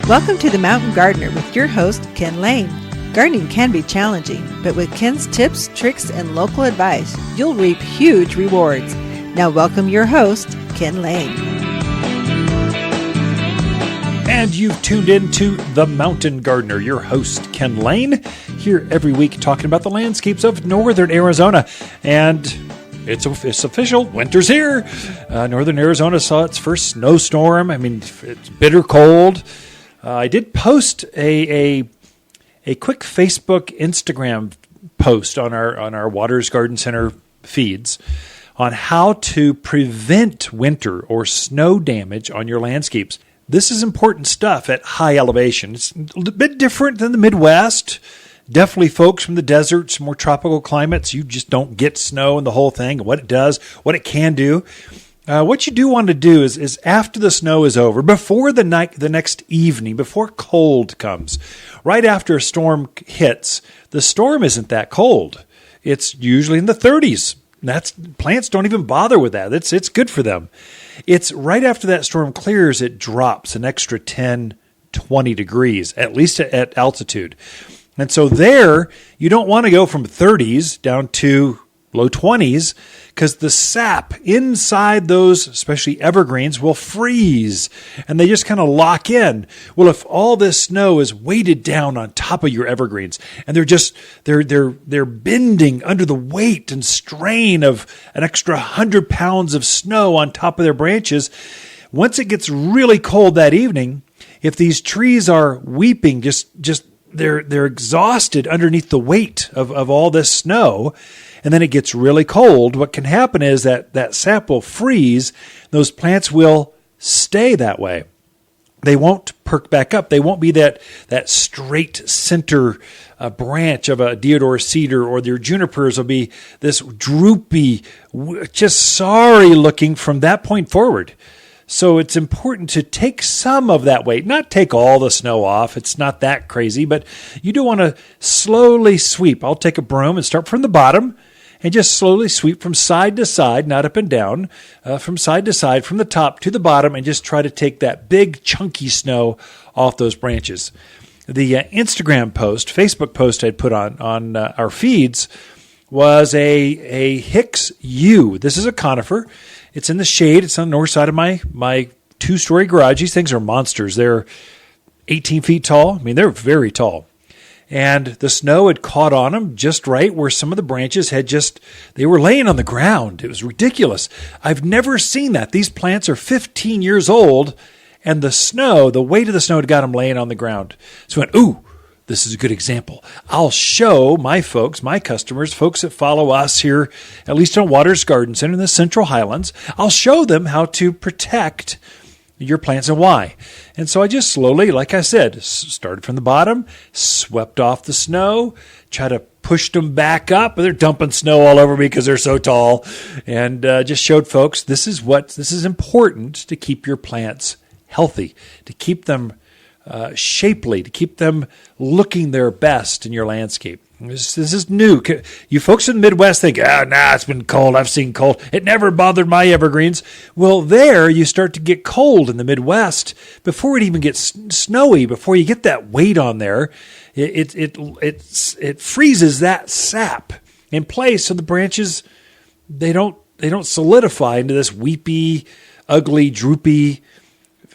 Welcome to The Mountain Gardener with your host, Ken Lane. Gardening can be challenging, but with Ken's tips, tricks, and local advice, you'll reap huge rewards. Now welcome your host, Ken Lane. And you've tuned in to The Mountain Gardener, your host, Ken Lane, here every week talking about the landscapes of northern Arizona. And it's official. Winter's here. Northern Arizona saw its first snowstorm. I mean, it's bitter cold. I did post a quick Facebook, Instagram post on our Waters Garden Center feeds on how to prevent winter or snow damage on your landscapes. This is important stuff at high elevation. It's a bit different than the Midwest. Definitely folks from the deserts, more tropical climates, you just don't get snow and the whole thing, what it does, what it can do. What you do want to do is after the snow is over, before the next evening, before cold comes, right after a storm hits, the storm isn't that cold. It's usually in the 30s. Plants don't even bother with that. It's good for them. It's right after that storm clears, it drops an extra 10, 20 degrees, at least at altitude. And so there, you don't want to go from 30s down to low 20s, because the sap inside those, especially evergreens, will freeze and they just kind of lock in. Well, if all this snow is weighted down on top of your evergreens and they're bending under the weight and strain of an extra 100 pounds of snow on top of their branches, once it gets really cold that evening, if these trees are weeping, they're exhausted underneath the weight of all this snow, and then it gets really cold, what can happen is that sap will freeze. Those plants will stay that way. They won't perk back up. They won't be that straight center branch of a deodar cedar, or their junipers will be this droopy, just sorry looking from that point forward. So it's important to take some of that weight, not take all the snow off. It's not that crazy, but you do want to slowly sweep. I'll take a broom and start from the bottom and just slowly sweep from side to side, not up and down, from side to side, from the top to the bottom, and just try to take that big chunky snow off those branches. The Instagram post, Facebook post I'd put on our feeds was a Hicks yew. This is a conifer. It's in the shade. It's on the north side of my two-story garage. These things are monsters. They're 18 feet tall. I mean, they're very tall. And the snow had caught on them just right where some of the branches they were laying on the ground. It was ridiculous. I've never seen that. These plants are 15 years old, and the weight of the snow had got them laying on the ground. So I went, ooh, this is a good example. I'll show my folks, my customers, folks that follow us here, at least on Waters Garden Center in the Central Highlands, I'll show them how to protect your plants and why. And so I just slowly, like I said, started from the bottom, swept off the snow, try to push them back up, but they're dumping snow all over me because they're so tall, and just showed folks this is important to keep your plants healthy, to keep them shapely, to keep them looking their best in your landscape. This is new. You folks in the Midwest think, it's been cold. I've seen cold. It never bothered my evergreens. Well, there you start to get cold in the Midwest before it even gets snowy, before you get that weight on there. It freezes that sap in place, so the branches they don't solidify into this weepy, ugly, droopy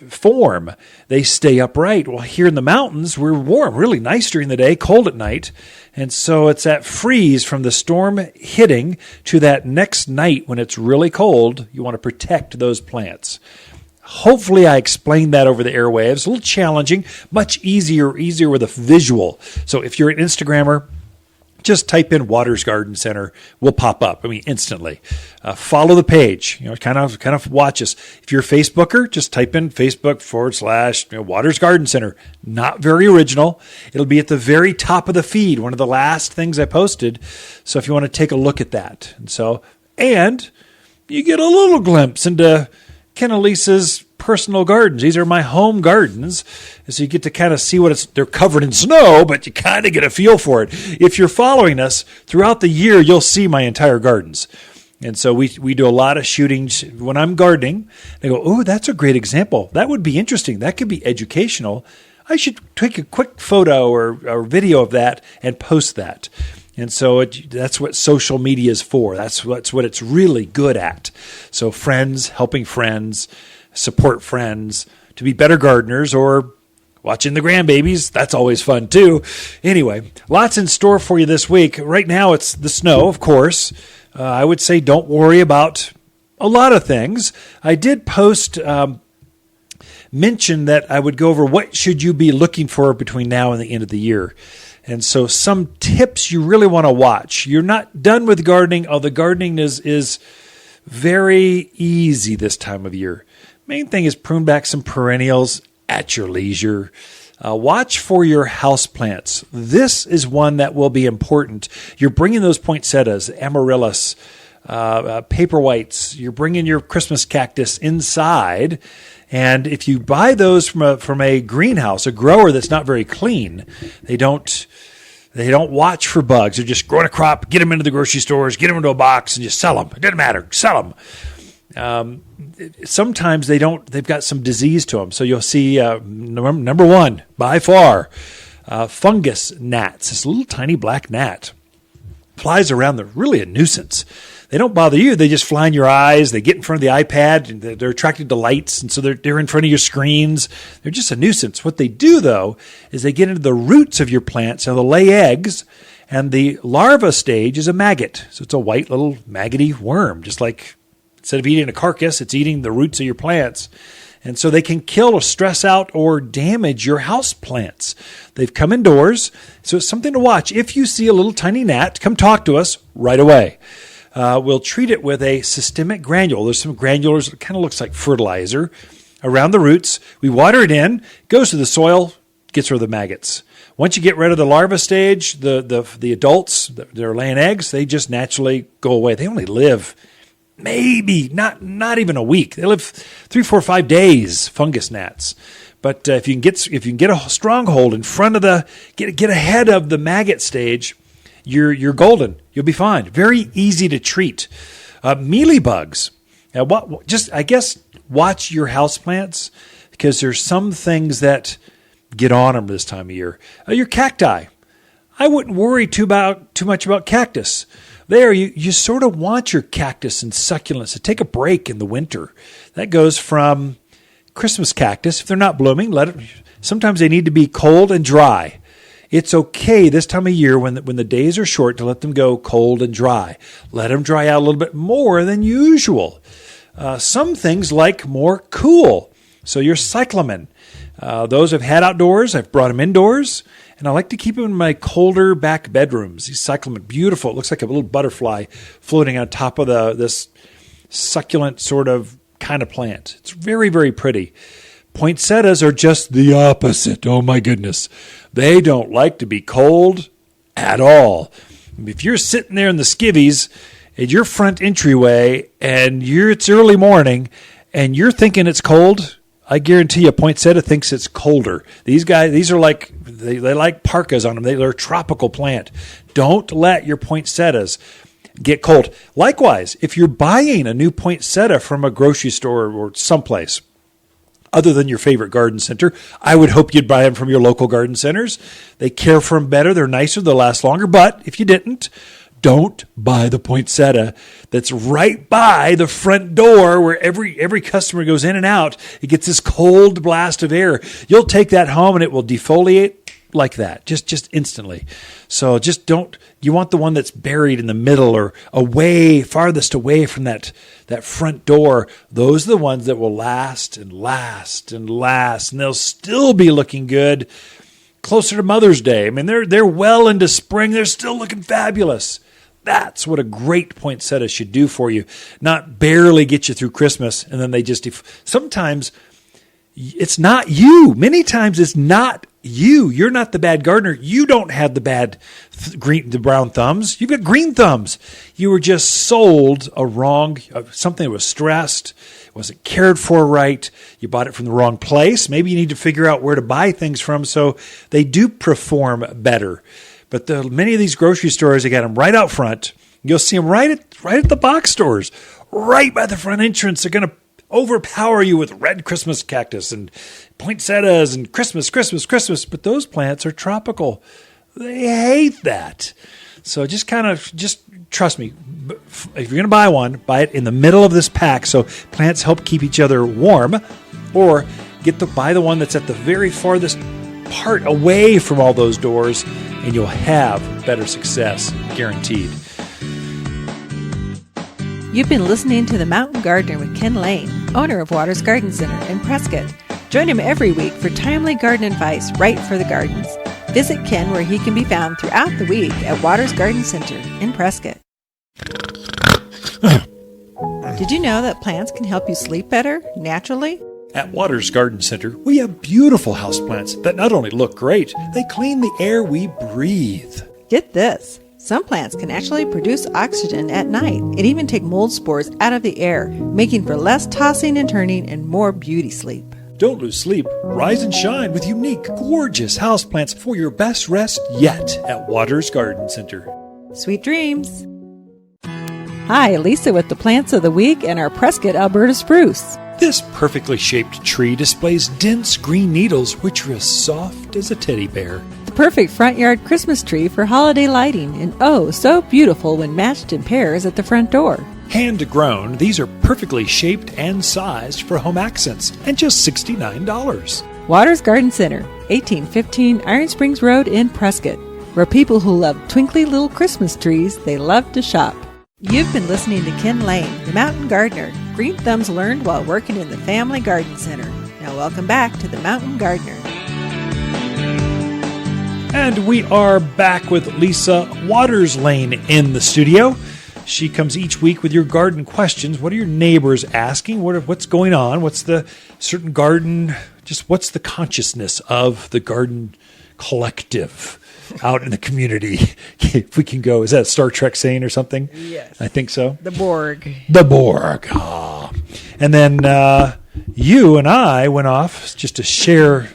form. They stay upright. Well, here in the mountains, we're warm, really nice during the day, cold at night. And so it's that freeze from the storm hitting to that next night when it's really cold. You want to protect those plants. Hopefully I explained that over the airwaves. A little challenging, much easier with a visual. So if you're an Instagrammer, just type in Waters Garden Center. We'll pop up. Instantly. Follow the page. Kind of watch us. If you're a Facebooker, just type in Facebook / Waters Garden Center. Not very original. It'll be at the very top of the feed. One of the last things I posted. So if you want to take a look at that, and you get a little glimpse into Ken and Lisa's personal gardens. These are my home gardens. And so you get to kind of see they're covered in snow, but you kind of get a feel for it. If you're following us throughout the year, you'll see my entire gardens. And so we do a lot of shootings when I'm gardening. They go, oh, that's a great example. That would be interesting. That could be educational. I should take a quick photo or video of that and post that. And so that's what social media is for. That's what it's really good at. So friends, helping friends, support friends to be better gardeners, or watching the grandbabies. That's always fun too. Anyway, lots in store for you this week. Right now it's the snow, of course. I would say don't worry about a lot of things. I did post mention that I would go over what should you be looking for between now and the end of the year. And so some tips you really want to watch. You're not done with gardening, although gardening is very easy this time of year. Main thing is prune back some perennials at your leisure. Watch for your houseplants. This is one that will be important. You're bringing those poinsettias, amaryllis, paper whites. You're bringing your Christmas cactus inside. And if you buy those from a greenhouse, a grower that's not very clean, they don't watch for bugs. They're just growing a crop, get them into the grocery stores, get them into a box, and just sell them. It doesn't matter. Sell them. Sometimes they've got some disease to them. So you'll see number one, by far, fungus gnats. This little tiny black gnat flies around. They're really a nuisance. They don't bother you. They just fly in your eyes. They get in front of the iPad, and they're attracted to lights, and so they're in front of your screens. They're just a nuisance. What they do, though, is they get into the roots of your plants, so they'll lay eggs, and the larva stage is a maggot. So it's a white little maggoty worm, just like instead of eating a carcass, it's eating the roots of your plants. And so they can kill or stress out or damage your house plants. They've come indoors, so it's something to watch. If you see a little tiny gnat, come talk to us right away. We'll treat it with a systemic granule. There's some granules that kind of looks like fertilizer around the roots. We water it in, goes to the soil, gets rid of the maggots. Once you get rid of the larva stage, the adults that are laying eggs, they just naturally go away. They only live maybe not even a week. They live 3, 4, 5 days, fungus gnats. But if you can get a stronghold in front of get ahead of the maggot stage, you're golden. You'll be fine. Very easy to treat. Mealybugs. I guess watch your houseplants, because there's some things that get on them this time of year. Your cacti. I wouldn't worry too much about cactus. There, you sort of want your cactus and succulents to take a break in the winter. That goes from Christmas cactus. If they're not blooming, sometimes they need to be cold and dry. It's okay this time of year when the days are short to let them go cold and dry. Let them dry out a little bit more than usual. Some things like more cool. So your cyclamen. Those I've had outdoors. I've brought them indoors. And I like to keep them in my colder back bedrooms. These cyclamen, beautiful. It looks like a little butterfly floating on top of this succulent sort of kind of plant. It's very, very pretty. Poinsettias are just the opposite. Oh, my goodness. They don't like to be cold at all. If you're sitting there in the skivvies at your front entryway and it's early morning and you're thinking it's cold, I guarantee you a poinsettia thinks it's colder. These are like, they like parkas on them. They're a tropical plant. Don't let your poinsettias get cold. Likewise, if you're buying a new poinsettia from a grocery store or someplace other than your favorite garden center, I would hope you'd buy them from your local garden centers. They care for them better. They're nicer. They'll last longer. But if you didn't, don't buy the poinsettia that's right by the front door where every customer goes in and out. It gets this cold blast of air. You'll take that home and it will defoliate like that, just instantly. So just don't, you want the one that's buried in the middle or farthest away from that front door. Those are the ones that will last and last and last, and they'll still be looking good closer to Mother's Day. I mean, they're well into spring. They're still looking fabulous. That's what a great poinsettia should do for you, not barely get you through Christmas, and then they just sometimes it's not you. Many times it's not you. You're not the bad gardener. You don't have the the brown thumbs. You've got green thumbs. You were just sold something that was stressed, wasn't cared for right. You bought it from the wrong place. Maybe you need to figure out where to buy things from so they do perform better. But many of these grocery stores, they got them right out front. You'll see them right at the box stores, right by the front entrance. They're going to overpower you with red Christmas cactus and poinsettias and Christmas, Christmas, Christmas. But those plants are tropical. They hate that. So just trust me. If you're going to buy one, buy it in the middle of this pack so plants help keep each other warm, or buy the one that's at the very farthest part away from all those doors, and you'll have better success, guaranteed. You've been listening to The Mountain Gardener with Ken Lane, owner of Waters Garden Center in Prescott. Join him every week for timely garden advice right for the gardens. Visit Ken where he can be found throughout the week at Waters Garden Center in Prescott. Did you know that plants can help you sleep better naturally? At Waters Garden Center, we have beautiful houseplants that not only look great, they clean the air we breathe. Get this. Some plants can actually produce oxygen at night and even take mold spores out of the air, making for less tossing and turning and more beauty sleep. Don't lose sleep. Rise and shine with unique, gorgeous houseplants for your best rest yet at Waters Garden Center. Sweet dreams. Hi, Lisa with the plants of the week and our Prescott Alberta spruce. This perfectly shaped tree displays dense green needles which are as soft as a teddy bear. The perfect front yard Christmas tree for holiday lighting, and oh, so beautiful when matched in pairs at the front door. Hand-grown, these are perfectly shaped and sized for home accents, and just $69. Waters Garden Center, 1815 Iron Springs Road in Prescott, where people who love twinkly little Christmas trees, they love to shop. You've been listening to Ken Lane, the Mountain Gardener. Green thumbs learned while working in the Family Garden Center. Now welcome back to the Mountain Gardener. And we are back with Lisa Waterslane in the studio. She comes each week with your garden questions. What are your neighbors asking? What's going on? What's the certain garden, what's the consciousness of the garden collective out in the community? If we can go, is that a Star Trek saying or something? Yes. I think so. The Borg. The Borg. Oh. And then you and I went off just to share,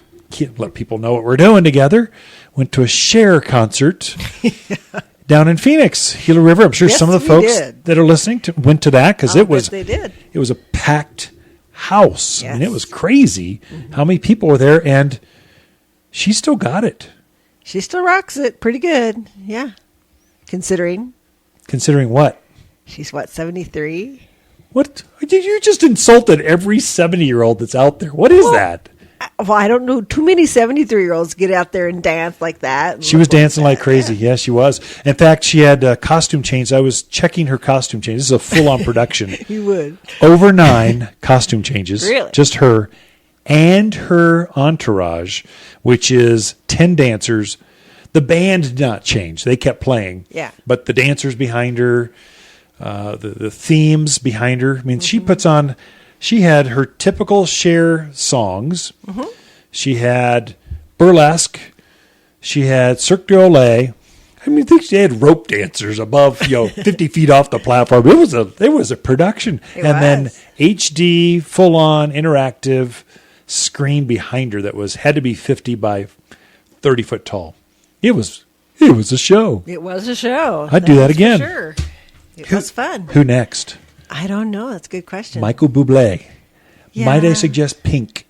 let people know what we're doing together. Went to a Cher concert down in Phoenix, Gila River. I'm sure some of the folks that are listening went to that because it was a packed house. Yes. I mean, it was crazy how many people were there, and she still got it. She still rocks it pretty good. Yeah. Considering what? She's 73? What? You just insulted every 70-year-old that's out there. What is that? Well, I don't know. Too many 73-year-olds get out there and dance like that. She was dancing like crazy. Yeah, she was. In fact, she had costume changes. I was checking her costume changes. This is a full-on production. You would. Over 9 costume changes. Really? Just her and her entourage, which is 10 dancers. The band did not change. They kept playing. Yeah. But the dancers behind her, the themes behind her. I mean, she had her typical Cher songs. Mm-hmm. She had burlesque. She had Cirque du Soleil. I mean, I think she had rope dancers above, 50 feet off the platform. It was a production. Then HD, full-on, interactive screen behind her that had to be 50 by 30 foot tall. It was a show. It was a show. I'd do that again. For sure. It was fun. Who next? I don't know. That's a good question. Michael Bublé. Yeah. Might I suggest Pink?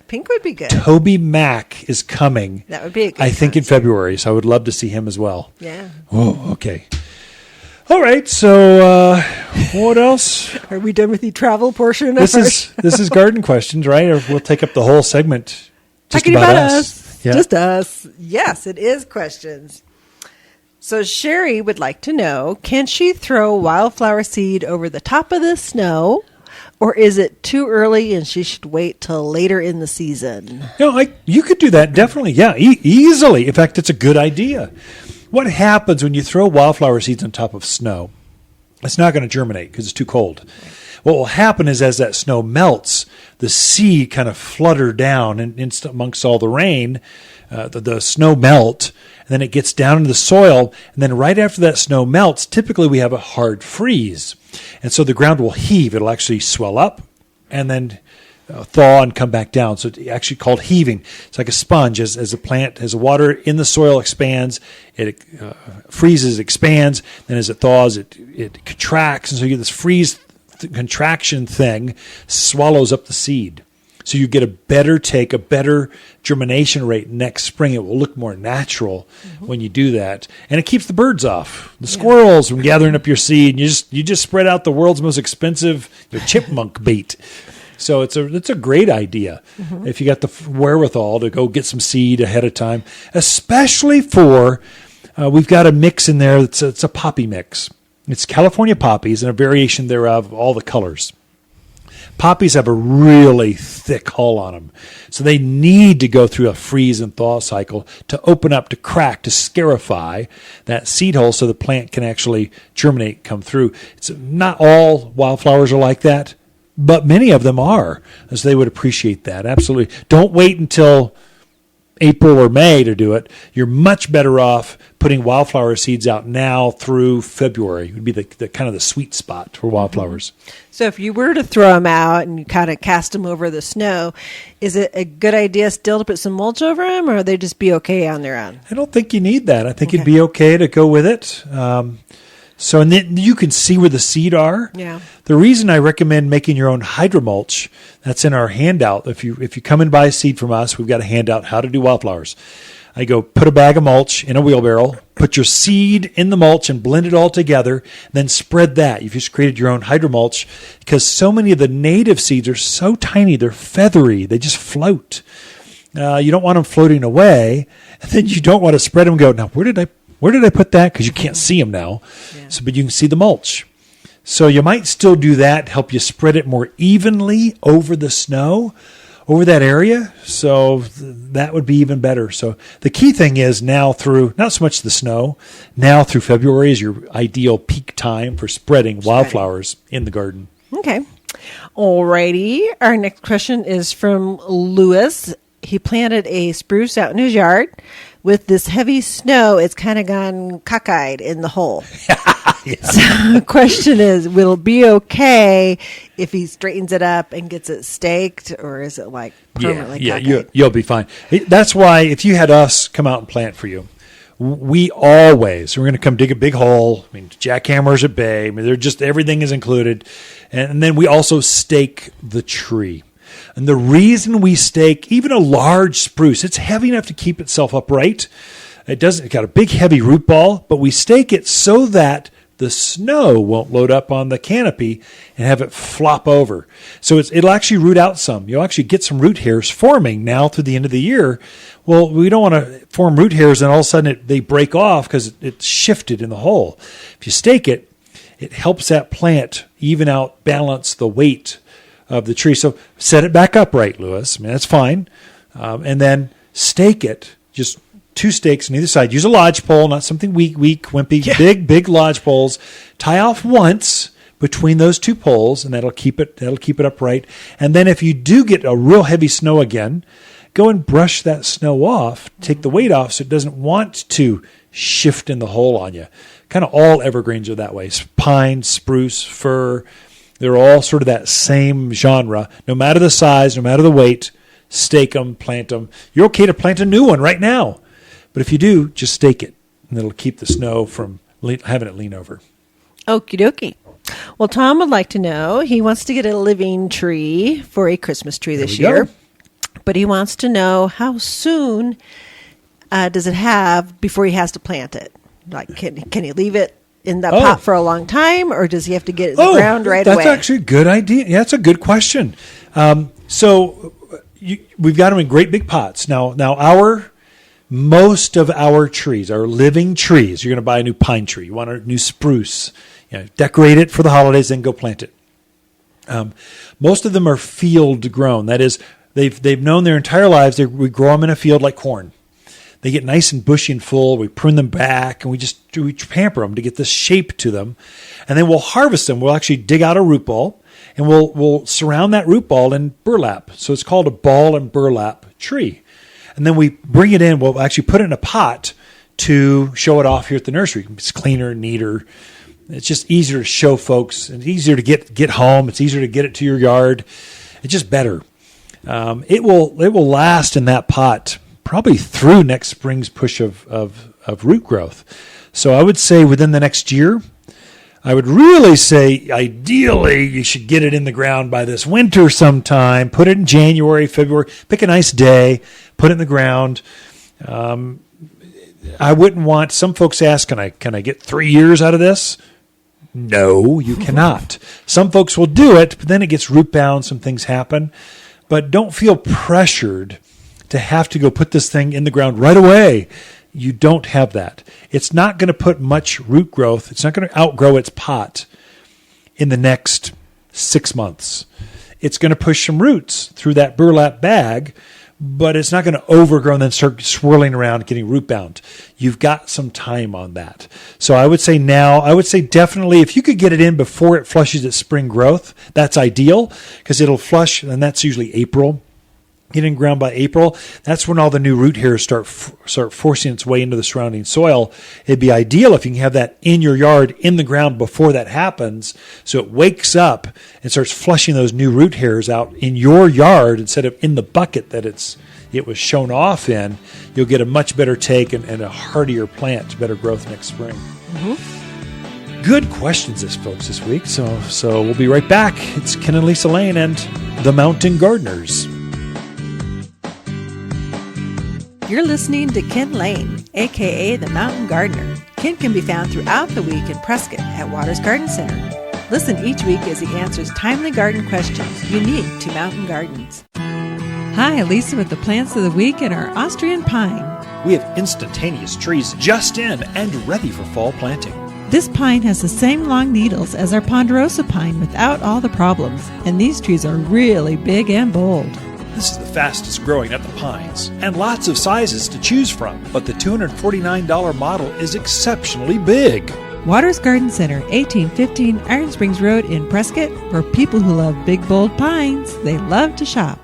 Pink would be good. Toby Mac is coming. That would be a good I think in February, so I would love to see him as well. Yeah. Oh, okay. All right, so what else? Are we done with the travel portion? This is garden questions, right? Or we'll take up the whole segment just Talking about us. Yeah. Just us. Yes, it is questions. So Sherry would like to know, can she throw wildflower seed over the top of the snow, or is it too early and she should wait till later in the season? You could do that, definitely. Yeah, easily. In fact, it's a good idea. What happens when you throw wildflower seeds on top of snow? It's not going to germinate because it's too cold. What will happen is as that snow melts, the seed kind of flutter down and amongst all the rain, the snow melt, and then it gets down into the soil. And then right after that snow melts, typically we have a hard freeze. And so the ground will heave. It'll actually swell up and then thaw and come back down. So it's actually called heaving. It's like a sponge. As the water in the soil expands, it freezes, expands. Then as it thaws, it contracts. And so you get this contraction thing swallows up the seed. So you get a better germination rate next spring. It will look more natural when you do that. And it keeps the birds off, the squirrels from gathering up your seed. And you just spread out the world's most expensive chipmunk bait. So it's a great idea if you got the wherewithal to go get some seed ahead of time, especially for, we've got a mix in there. It's a poppy mix. It's California poppies and a variation thereof, all the colors. Poppies have a really thick hull on them, so they need to go through a freeze and thaw cycle to open up, to crack, to scarify that seed hole so the plant can actually germinate, come through. It's not all wildflowers are like that, but many of them are, as they would appreciate that. Absolutely. Don't wait until April or May to do it. You're much better off putting wildflower seeds out now through February. It would be the kind of the sweet spot for wildflowers. So if you were to throw them out and you kind of cast them over the snow, is it a good idea still to put some mulch over them, or they just be okay on their own? I don't think you need that. I think it'd be okay to go with it. So and then you can see where the seed are. Yeah. The reason I recommend making your own hydromulch, that's in our handout. If you come and buy a seed from us, we've got a handout how to do wildflowers. I go put a bag of mulch in a wheelbarrow, put your seed in the mulch and blend it all together, then spread that. You've just created your own hydromulch because so many of the native seeds are so tiny, they're feathery, they just float. You don't want them floating away, and then you don't want to spread them and go, now where did I put that? Because you can't see them now. Yeah. But you can see the mulch. So you might still do that, help you spread it more evenly over the snow, over that area. So that would be even better. So the key thing is now through, not so much the snow, now through February is your ideal peak time for spreading wildflowers in the garden. Okay. Alrighty. Our next question is from Lewis. He planted a spruce out in his yard. With this heavy snow, it's kind of gone cockeyed in the hole. So the question is, will it be okay if he straightens it up and gets it staked, or is it like permanently cockeyed? You'll be fine. That's why if you had us come out and plant for you, we're going to come dig a big hole. I mean, jackhammers at bay. I mean, they're just, everything is included. And then we also stake the tree. And the reason we stake even a large spruce, it's heavy enough to keep itself upright. It's got a big heavy root ball, but we stake it so that the snow won't load up on the canopy and have it flop over. So it'll actually root out some. You'll actually get some root hairs forming now through the end of the year. Well, we don't want to form root hairs and all of a sudden they break off because it's shifted in the hole. If you stake it, it helps that plant even out, balance the weight of the tree. So set it back upright, Lewis. I mean, that's fine. And then stake it, just 2 stakes on either side. Use a lodge pole, not something weak, wimpy, big lodge poles. Tie off once between those 2 poles, and that'll keep it upright. And then if you do get a real heavy snow again, go and brush that snow off, take the weight off so it doesn't want to shift in the hole on you. Kind of all evergreens are that way. Pine, spruce, fir, they're all sort of that same genre. No matter the size, no matter the weight, stake them, plant them. You're okay to plant a new one right now. But if you do, just stake it, and it'll keep the snow from having it lean over. Okie dokie. Well, Tom would like to know, he wants to get a living tree for a Christmas tree this year. But he wants to know how soon does it have before he has to plant it? Like, can he leave it in the pot for a long time, or does he have to get it in the ground right away? That's actually a good idea. Yeah, that's a good question. So we've got them in great big pots. Now most of our trees, our living trees, you're going to buy a new pine tree. You want a new spruce. Decorate it for the holidays, then go plant it. Most of them are field grown. That is, they've known their entire lives. We grow them in a field like corn. They get nice and bushy and full. We prune them back, and we pamper them to get this shape to them. And then we'll harvest them. We'll actually dig out a root ball, and we'll surround that root ball in burlap. So it's called a ball and burlap tree. And then we bring it in. We'll actually put it in a pot to show it off here at the nursery. It's cleaner, neater. It's just easier to show folks. It's easier to get home. It's easier to get it to your yard. It's just better. It will last in that pot probably through next spring's push of root growth. So I would say within the next year, I would really say, ideally, you should get it in the ground by this winter sometime. Put it in January, February. Pick a nice day. Put it in the ground. I wouldn't want, some folks ask, can I get 3 years out of this? No, you cannot. Some folks will do it, but then it gets root bound. Some things happen. But don't feel pressured to have to go put this thing in the ground right away. You don't have that. It's not going to put much root growth. It's not going to outgrow its pot in the next 6 months. It's going to push some roots through that burlap bag, but it's not going to overgrow and then start swirling around, getting root bound. You've got some time on that. So I would say definitely if you could get it in before it flushes its spring growth, that's ideal because it'll flush, and that's usually April. Get in ground by April. That's when all the new root hairs start forcing its way into the surrounding soil. It'd be ideal if you can have that in your yard, in the ground before that happens, so it wakes up and starts flushing those new root hairs out in your yard instead of in the bucket that it was shown off in. You'll get a much better take and a hardier plant, better growth next spring. Mm-hmm. Good questions, folks, this week. So we'll be right back. It's Ken and Lisa Lane and the Mountain Gardeners. You're listening to Ken Lane, a.k.a. the Mountain Gardener. Ken can be found throughout the week in Prescott at Waters Garden Center. Listen each week as he answers timely garden questions unique to mountain gardens. Hi, Lisa with the plants of the week and our Austrian pine. We have instantaneous trees just in and ready for fall planting. This pine has the same long needles as our ponderosa pine without all the problems, and these trees are really big and bold. This is the fastest growing of the pines, and lots of sizes to choose from, but the $249 model is exceptionally big. Waters Garden Center, 1815 Iron Springs Road in Prescott. For people who love big, bold pines, they love to shop.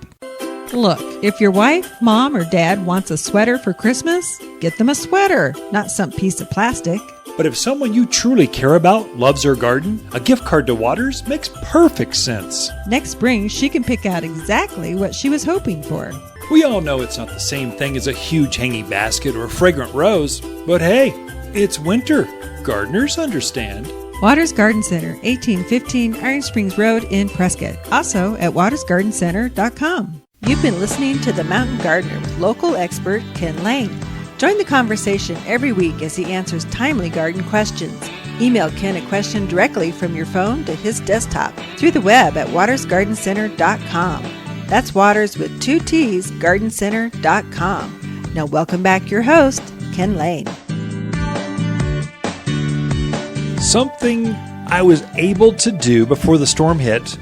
Look, if your wife, mom, or dad wants a sweater for Christmas, get them a sweater, not some piece of plastic. But if someone you truly care about loves their garden, a gift card to Waters makes perfect sense. Next spring, she can pick out exactly what she was hoping for. We all know it's not the same thing as a huge hanging basket or a fragrant rose, but hey, it's winter. Gardeners understand. Waters Garden Center, 1815 Iron Springs Road in Prescott. Also at watersgardencenter.com. You've been listening to The Mountain Gardener with local expert Ken Lane. Join the conversation every week as he answers timely garden questions. Email Ken a question directly from your phone to his desktop through the web at watersgardencenter.com. That's Waters with 2 T's, gardencenter.com. Now welcome back your host, Ken Lane. Something I was able to do before the storm hit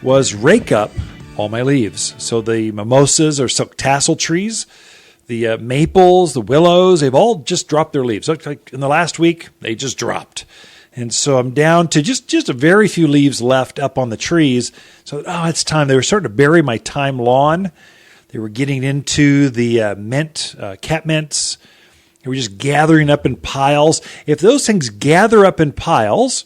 was rake up all my leaves. So the mimosas or silk tassel trees, the maples, the willows, they've all just dropped their leaves. Like in the last week, they just dropped. And so I'm down to just a very few leaves left up on the trees. So, it's time. They were starting to bury my thyme lawn. They were getting into the mint, cat mints. They were just gathering up in piles. If those things gather up in piles,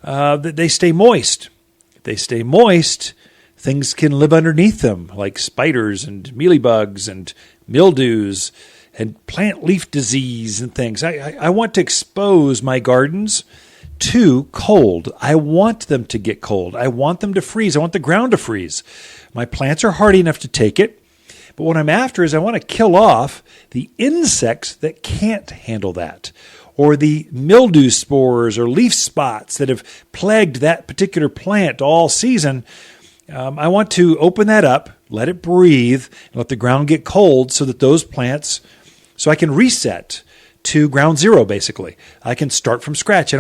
they stay moist. If they stay moist, things can live underneath them, like spiders and mealybugs and mildews and plant leaf disease and things. I want to expose my gardens to cold. I want them to get cold. I want them to freeze. I want the ground to freeze. My plants are hardy enough to take it. But what I'm after is I want to kill off the insects that can't handle that, or the mildew spores or leaf spots that have plagued that particular plant all season. I want to open that up, let it breathe, and let the ground get cold so that those plants, so I can reset to ground zero, basically. I can start from scratch.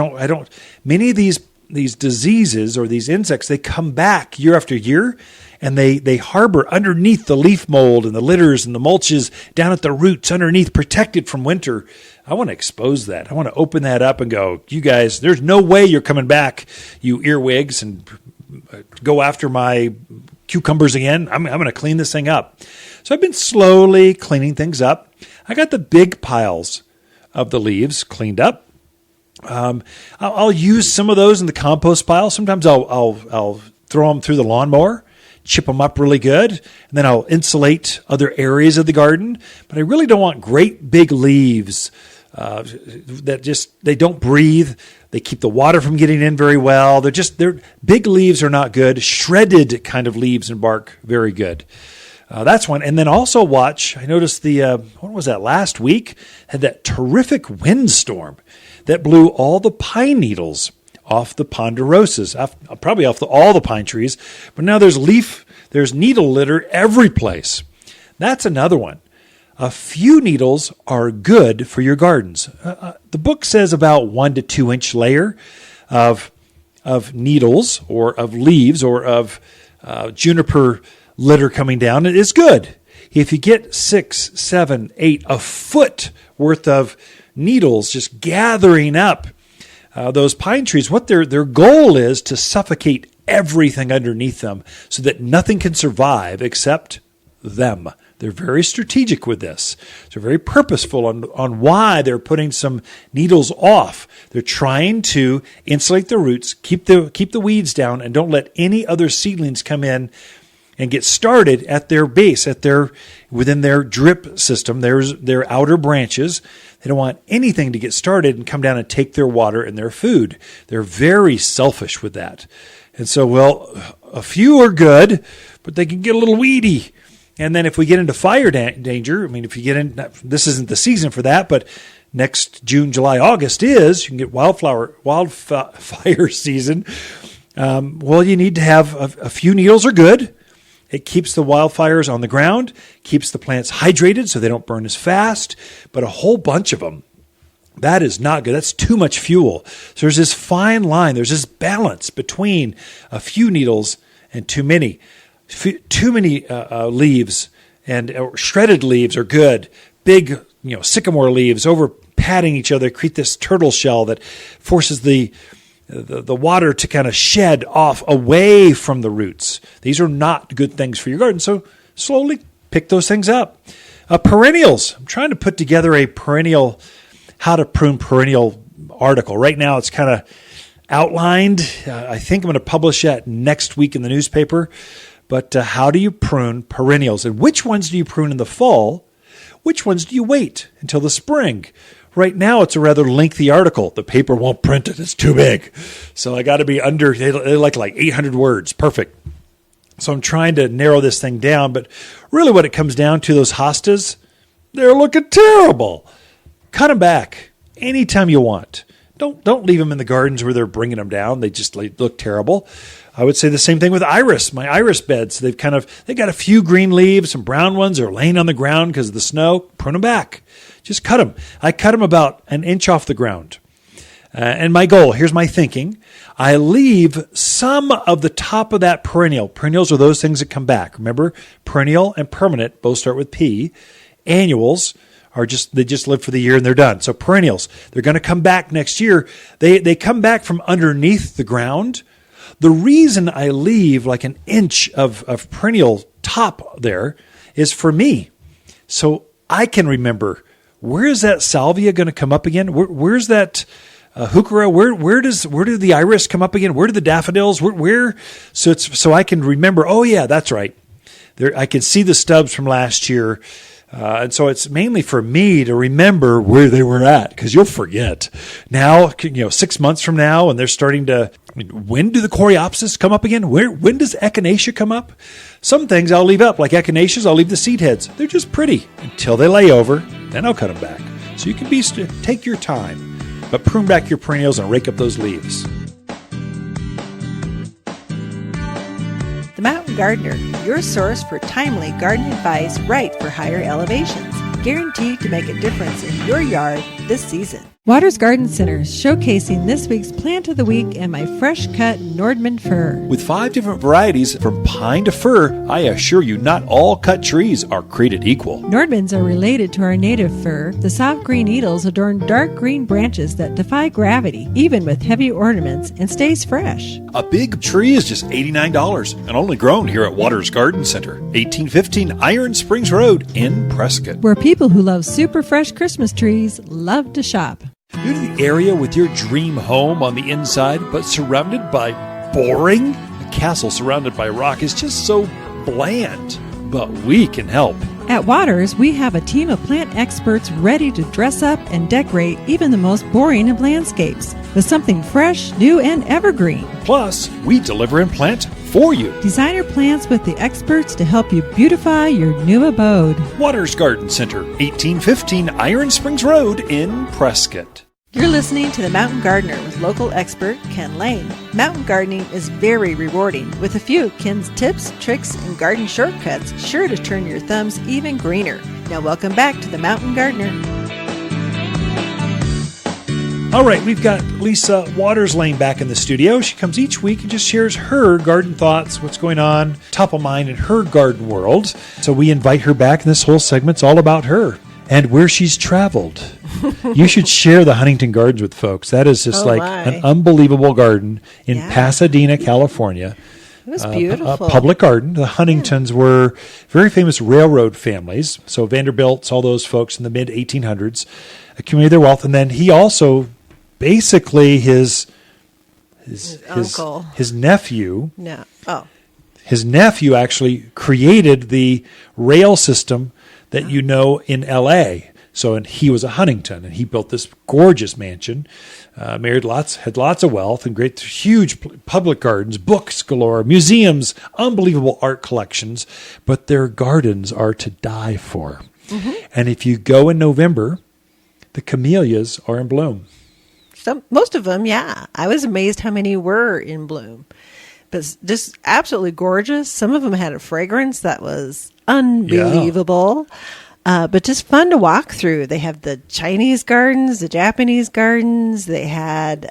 Many of these diseases or these insects, they come back year after year, and they harbor underneath the leaf mold and the litters and the mulches down at the roots underneath, protected from winter. I want to expose that. I want to open that up and go, you guys, there's no way you're coming back, you earwigs, and go after my cucumbers again. I'm going to clean this thing up. So I've been slowly cleaning things up. I got the big piles of the leaves cleaned up. I'll use some of those in the compost pile. Sometimes I'll throw them through the lawnmower, chip them up really good, and then I'll insulate other areas of the garden. But I really don't want great big leaves they don't breathe. They keep the water from getting in very well. They're big leaves are not good. Shredded kind of leaves and bark, very good. That's one. And then also watch, I noticed what was that, last week? Had that terrific windstorm that blew all the pine needles off the ponderosas, probably off all the pine trees. But now there's needle litter every place. That's another one. A few needles are good for your gardens. The book says about 1 to 2 inch layer of needles or of leaves or of juniper litter coming down. It is good. If you get 6, 7, 8, a foot worth of needles just gathering up those pine trees, what their goal is to suffocate everything underneath them so that nothing can survive except them. They're very strategic with this. They're very purposeful on why they're putting some needles off. They're trying to insulate the roots, keep the weeds down, and don't let any other seedlings come in and get started at their base, within their drip system. There's their outer branches. They don't want anything to get started and come down and take their water and their food. They're very selfish with that. And so, a few are good, but they can get a little weedy. And then if we get into fire danger, if you get in, this isn't the season for that, but next June, July, August is, you can get wildfire season. You need to have a few needles are good. It keeps the wildfires on the ground, keeps the plants hydrated so they don't burn as fast, but a whole bunch of them, that is not good. That's too much fuel. So there's this fine line. There's this balance between a few needles and too many. Too many leaves and shredded leaves are good. Big, sycamore leaves over patting each other create this turtle shell that forces the water to kind of shed off away from the roots. These are not good things for your garden. So slowly pick those things up. Perennials. I'm trying to put together a how to prune perennial article. Right now it's kind of outlined. I think I'm going to publish that next week in the newspaper. But how do you prune perennials? And which ones do you prune in the fall? Which ones do you wait until the spring? Right now, it's a rather lengthy article. The paper won't print it. It's too big. So I got to be under, they like 800 words. Perfect. So I'm trying to narrow this thing down. But really what it comes down to, those hostas, they're looking terrible. Cut them back anytime you want. Don't leave them in the gardens where they're bringing them down. They just look terrible. I would say the same thing with iris. My iris beds, they got a few green leaves, some brown ones are laying on the ground because of the snow. Prune them back. Just cut them. I cut them about an inch off the ground. And my goal, here's my thinking. I leave some of the top of that perennial. Perennials are those things that come back. Remember, perennial and permanent both start with P. Annuals they just live for the year and they're done. So perennials, they're going to come back next year. They come back from underneath the ground. The reason I leave like an inch of perennial top there is for me. So I can remember, where is that salvia going to come up again? Where's that heuchera? Where do the iris come up again? Where do the daffodils? So I can remember, oh yeah, that's right. I can see the stubs from last year. And so it's mainly for me to remember where they were at, because you'll forget. Now, 6 months from now, and they're starting to, when do the coreopsis come up again? When does echinacea come up? Some things I'll leave up, like echinaceas, I'll leave the seed heads. They're just pretty until they lay over, then I'll cut them back. So you can take your time, but prune back your perennials and rake up those leaves. The Mountain Gardener, your source for timely garden advice right for higher elevations. Guaranteed to make a difference in your yard this season. Waters Garden Center showcasing this week's Plant of the Week and my fresh-cut Nordman fir. With 5 different varieties from pine to fir, I assure you not all cut trees are created equal. Nordmans are related to our native fir. The soft green needles adorn dark green branches that defy gravity, even with heavy ornaments, and stays fresh. A big tree is just $89 and only grown here at Waters Garden Center, 1815 Iron Springs Road in Prescott. Where people who love super fresh Christmas trees love to shop. New to the area with your dream home on the inside, but surrounded by boring? A castle surrounded by rock is just so bland. But we can help. At Waters, we have a team of plant experts ready to dress up and decorate even the most boring of landscapes with something fresh, new, and evergreen. Plus, we deliver and plant for you. Designer plants with the experts to help you beautify your new abode. Waters Garden Center, 1815 Iron Springs Road in Prescott. You're listening to The Mountain Gardener with local expert Ken Lane. Mountain gardening is very rewarding, with a few Ken's tips, tricks, and garden shortcuts sure to turn your thumbs even greener. Now welcome back to The Mountain Gardener. All right, we've got Lisa Waters Lane back in the studio. She comes each week and just shares her garden thoughts, what's going on top of mind in her garden world. So we invite her back, and this whole segment's all about her and where she's traveled. You should share the Huntington Gardens with folks. That is just an unbelievable garden in Pasadena, California. It was beautiful. A public garden. The Huntingtons were very famous railroad families. So Vanderbilts, all those folks in the mid-1800s, accumulated their wealth. And then he also, basically, his uncle, his nephew. No. Oh. His nephew actually created the rail system that you know in L.A., So, and he was a Huntington, and he built this gorgeous mansion, had lots of wealth, and great, huge public gardens, books galore, museums, unbelievable art collections. But their gardens are to die for. Mm-hmm. And if you go in November, the camellias are in bloom. Most of them, yeah. I was amazed how many were in bloom. But just absolutely gorgeous. Some of them had a fragrance that was unbelievable. Yeah. But just fun to walk through. They have the Chinese gardens, the Japanese gardens. They had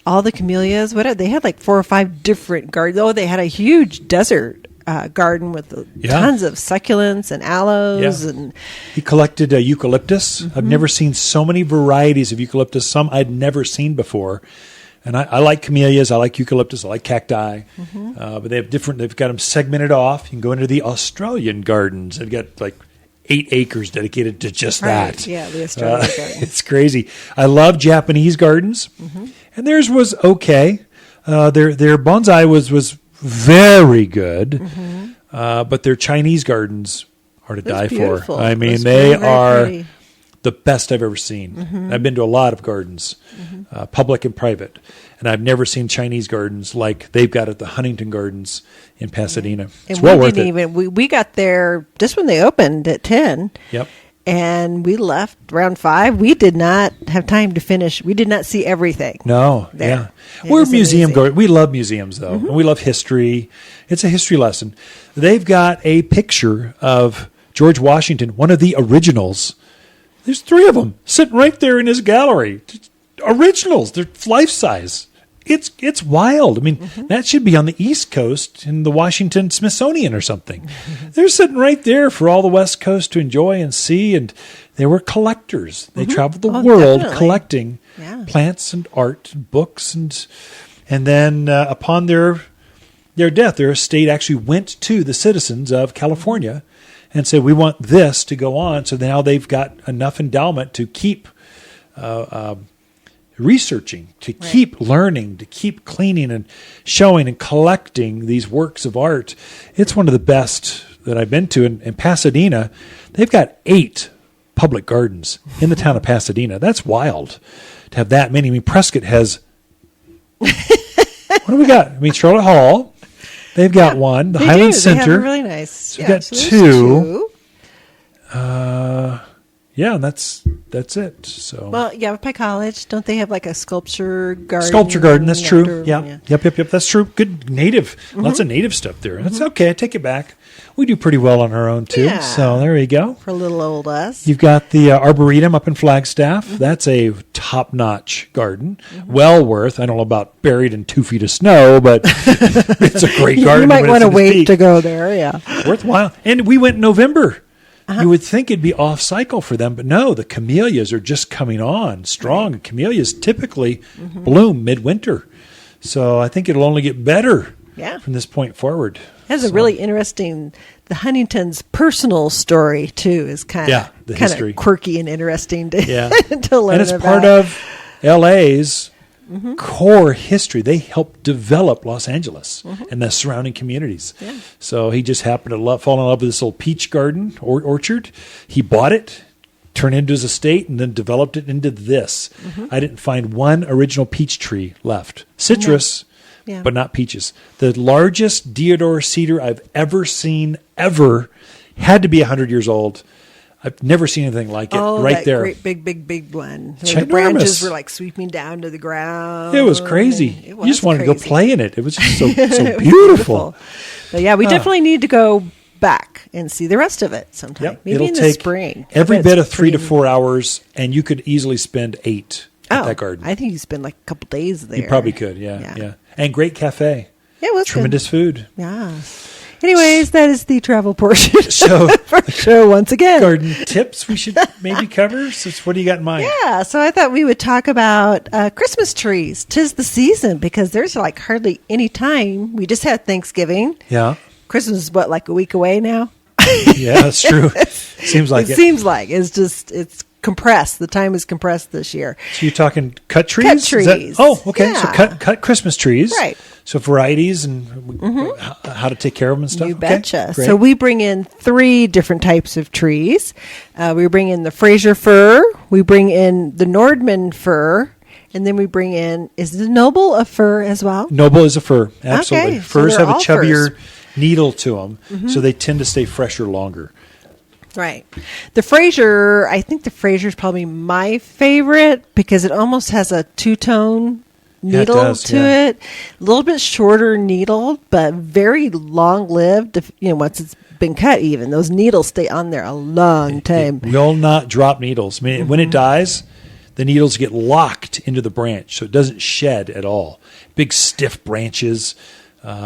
all the camellias. They had like 4 or 5 different gardens. Oh, they had a huge desert garden with tons of succulents and aloes. Yeah. And he collected eucalyptus. Mm-hmm. I've never seen so many varieties of eucalyptus. Some I'd never seen before. And I like camellias, I like eucalyptus, I like cacti, but they have they've got them segmented off. You can go into the Australian gardens. They've got like 8 acres dedicated to just that. Yeah, the Australian gardens. It's crazy. I love Japanese gardens, and theirs was okay. Their bonsai was very good, but their Chinese gardens are to die beautiful. For. I mean, they are pretty. The best I've ever seen. I've been to a lot of gardens, public and private, and I've never seen Chinese gardens like they've got at the Huntington Gardens in Pasadena. It's well worth it. We got there just when they opened at 10. Yep. And we left around 5. We did not have time to finish. We did not see everything. No, yeah. We're museum goers. We love museums, though. And we love history. It's a history lesson. They've got a picture of George Washington, one of the originals. There's 3 of them sitting right there in his gallery. Originals. They're life size. It's wild. I mean, that should be on the East Coast in the Washington Smithsonian or something. They're sitting right there for all the West Coast to enjoy and see. And they were collectors. They traveled the world collecting plants and art and books. And then upon their death, their estate actually went to the citizens of California and said, we want this to go on. So now they've got enough endowment to keep researching, to keep learning, to keep cleaning and showing and collecting these works of art. It's one of the best that I've been to. In Pasadena, they've got 8 public gardens in the town of Pasadena. That's wild to have that many. I mean, Prescott has... What do we got? I mean, Charlotte Hall... They've got one. The Highland Center. They have a really nice. So we've got 2. And that's it. So. Well, by college, don't they have like a sculpture garden? Sculpture garden. That's true. Yeah. Yep. That's true. Good native. Lots of native stuff there. That's okay. I take it back. We do pretty well on our own too. Yeah. So there you go. For little old us. You've got the Arboretum up in Flagstaff. That's a top-notch garden. Well worth. I don't know about buried in 2 feet of snow, but it's a great garden. You might want to wait to go there. Yeah. Worthwhile. And we went in November. You would think it'd be off cycle for them, but no, the camellias are just coming on strong. Camellias typically bloom midwinter. So I think it'll only get better from this point forward. That's a really interesting, the Huntington's personal story, too, is kind of quirky and interesting to, to learn about. And it's part of L.A.'s core history. They helped develop Los Angeles and the surrounding communities. Yeah. So he just happened to fall in love with this old peach garden or orchard. He bought it, turned it into his estate, and then developed it into this. I didn't find one original peach tree left. Citrus, Yeah. but not peaches. The largest deodar cedar I've ever seen, had to be 100 years old. I've never seen anything like it. Oh, right that there. great big one. Where Ginormous. the branches were like sweeping down to the ground. It was crazy. It You was just wanted to go crazy. play in it. It was just so It was beautiful. But yeah, we definitely need to go back and see the rest of it sometime. Yep. Maybe It'll in the take spring. every I bet bit it's of 3 to pretty- 4 hours, and you could easily spend 8 at Oh, that garden. I think you spend like a couple days there. You probably could, yeah. And great cafe. Yeah, it was Tremendous food. good. Yeah. Anyways, that is the travel portion So, of our show once again. garden tips we should maybe cover. So what do you got in mind? Yeah, so I thought we would talk about Christmas trees. 'Tis the season because there's like hardly any time. We just had Thanksgiving. Yeah. Christmas is what, like a week away now? Yeah, that's true. Seems like it it. seems like it's compressed. The time is compressed this year. So you're talking cut trees? Cut Is that- trees. oh, okay. So Yeah. cut Christmas trees. Right. So varieties and how to take care of them and stuff. You Okay, betcha. great. So we bring in 3 different types of trees. We bring in the Fraser fir, we bring in the Nordman fir, and then we bring in, is the Noble a fir as well? Noble is a fir. Absolutely. Okay, so Firs they're have a all chubbier firs. needle to them, so they tend to stay fresher longer. Right. The Fraser, I think the Fraser is probably my favorite because it almost has a two-tone Yeah, it needle does, to yeah. it. A little bit shorter needle, but very long-lived. Once it's been cut even, those needles stay on there a long time. It will not drop needles. I mean, when it dies, the needles get locked into the branch, so it doesn't shed at all. Big stiff branches.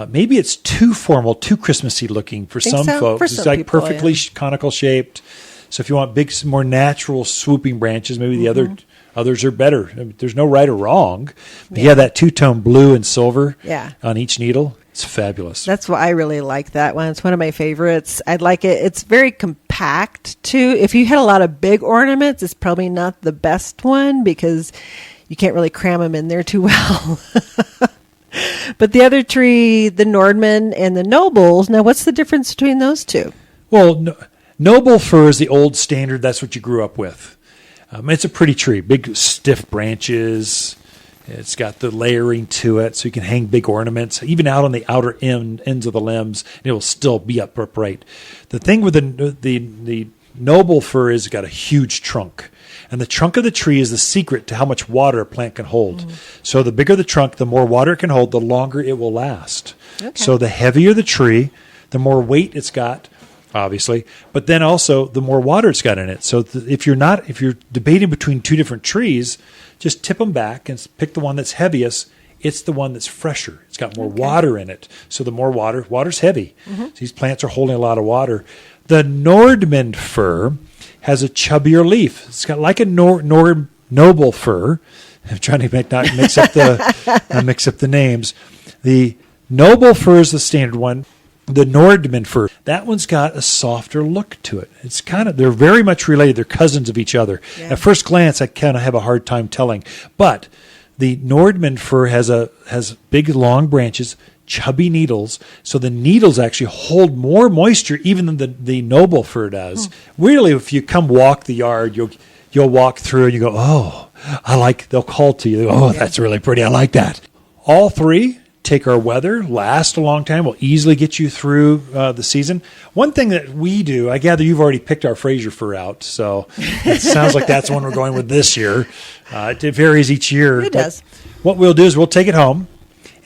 Maybe it's too formal, too Christmassy looking for Think some so? folks. For It's some like people, perfectly yeah. conical shaped. So if you want big, more natural swooping branches, maybe the others are better. I mean, there's no right or wrong. But yeah, that two-tone blue and silver Yeah. on each needle, it's fabulous. That's why I really like that one. It's one of my favorites. I like it. It's very compact too. If you had a lot of big ornaments, it's probably not the best one because you can't really cram them in there too well. But the other tree, the Nordman and the Nobles, now what's the difference between those two? Well, Noble fir is the old standard. That's what you grew up with. It's a pretty tree, big stiff branches. It's got the layering to it, so you can hang big ornaments, even out on the outer ends of the limbs, and it will still be upright. The thing with the Noble fir is it's got a huge trunk. And the trunk of the tree is the secret to how much water a plant can hold. So the bigger the trunk, the more water it can hold, the longer it will last. Okay. So the heavier the tree, the more weight it's got, obviously, but then also the more water it's got in it. So if you're debating between 2 different trees, just tip them back and pick the one that's heaviest. It's the one that's fresher. It's got more water in it. So the more water's heavy. So these plants are holding a lot of water. The Nordman fir has a chubbier leaf. It's got like a Noble fir. I'm trying to not mix up the names. The Noble fir is the standard one. The Nordman fir, that one's got a softer look to it. They're very much related. They're cousins of each other. Yeah. At first glance, I kind of have a hard time telling. But the Nordman fir has big, long branches, chubby needles, so the needles actually hold more moisture even than the Noble fir does. Really, if you come walk the yard, you'll walk through and you go, oh, they'll call to you, oh, that's really pretty, I like that. All 3 take our weather, last a long time, will easily get you through the season. One thing that we do, I gather you've already picked our Fraser fir out, so it sounds like that's the one we're going with this year. It varies each year. It does. What we'll do is we'll take it home,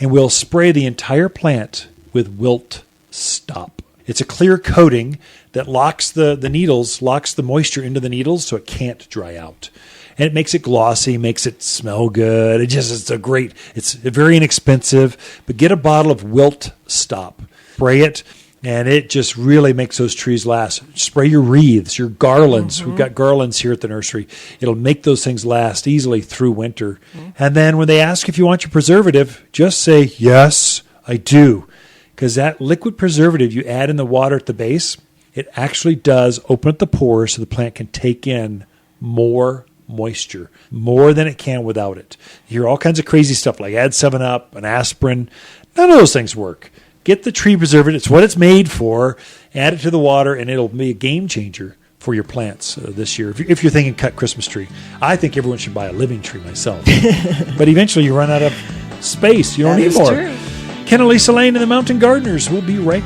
and we'll spray the entire plant with Wilt Stop. It's a clear coating that locks the needles, locks the moisture into the needles so it can't dry out. And it makes it glossy, makes it smell good. It's very inexpensive, but get a bottle of Wilt Stop. Spray it, and it just really makes those trees last. Spray your wreaths, your garlands. We've got garlands here at the nursery. It'll make those things last easily through winter. And then when they ask if you want your preservative, just say, yes, I do. Because that liquid preservative you add in the water at the base, it actually does open up the pores so the plant can take in more moisture more than it can without it. You hear all kinds of crazy stuff like add 7-Up, an aspirin. None of those things work. Get the tree preservative. It's what it's made for. Add it to the water, and it'll be a game changer for your plants this year. If you're thinking cut Christmas tree, I think everyone should buy a living tree myself. But eventually you run out of space. You don't need more. True. Ken and Lisa Lane and the Mountain Gardeners will be right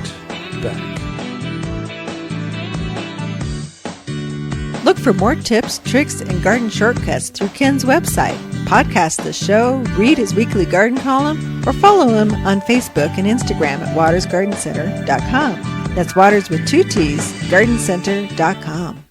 back. Look for more tips, tricks, and garden shortcuts through Ken's website. Podcast the show, read his weekly garden column, or follow him on Facebook and Instagram at watersgardencenter.com. That's Waters with 2 T's, gardencenter.com.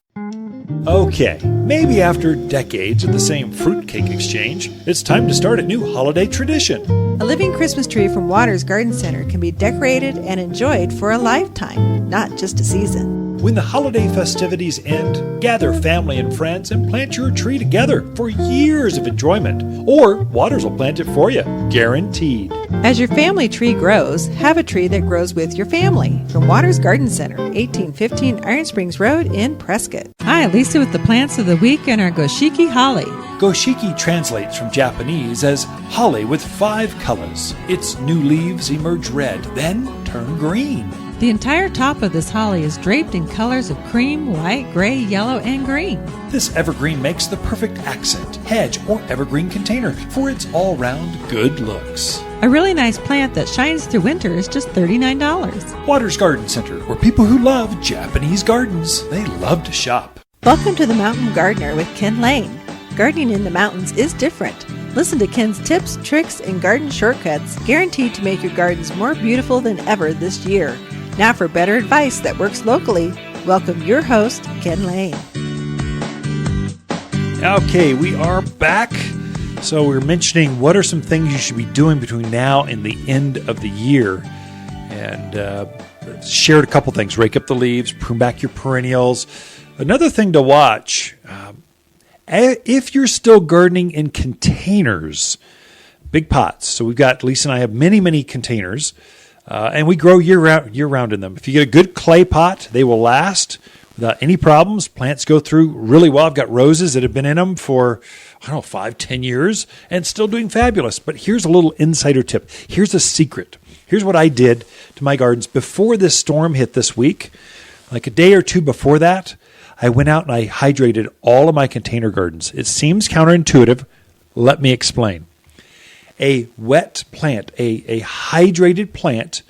Okay, maybe after decades of the same fruitcake exchange, it's time to start a new holiday tradition. A living Christmas tree from Waters Garden Center can be decorated and enjoyed for a lifetime, not just a season. When the holiday festivities end, gather family and friends and plant your tree together for years of enjoyment. Or Waters will plant it for you, guaranteed. As your family tree grows, have a tree that grows with your family. From Waters Garden Center, 1815 Iron Springs Road in Prescott. Hi, Lisa with the plants of the week and our Goshiki Holly. Goshiki translates from Japanese as holly with 5 colors. Its new leaves emerge red, then turn green. The entire top of this holly is draped in colors of cream, white, gray, yellow, and green. This evergreen makes the perfect accent, hedge, or evergreen container for its all-round good looks. A really nice plant that shines through winter is just $39. Waters Garden Center, where people who love Japanese gardens, they love to shop. Welcome to the Mountain Gardener with Ken Lane. Gardening in the mountains is different. Listen to Ken's tips, tricks, and garden shortcuts guaranteed to make your gardens more beautiful than ever this year. Now for better advice that works locally, welcome your host, Ken Lane. Okay, we are back. So we're mentioning what are some things you should be doing between now and the end of the year. And shared a couple things. Rake up the leaves, prune back your perennials. Another thing to watch, if you're still gardening in containers, big pots. So we've got, Lisa and I have many, many containers. And we grow year-round in them. If you get a good clay pot, they will last without any problems. Plants go through really well. I've got roses that have been in them for, 5-10 years and still doing fabulous. But here's a little insider tip. Here's a secret. Here's what I did to my gardens before this storm hit this week. Like a day or two before that, I went out and I hydrated all of my container gardens. It seems counterintuitive. Let me explain. A wet plant, a hydrated plant,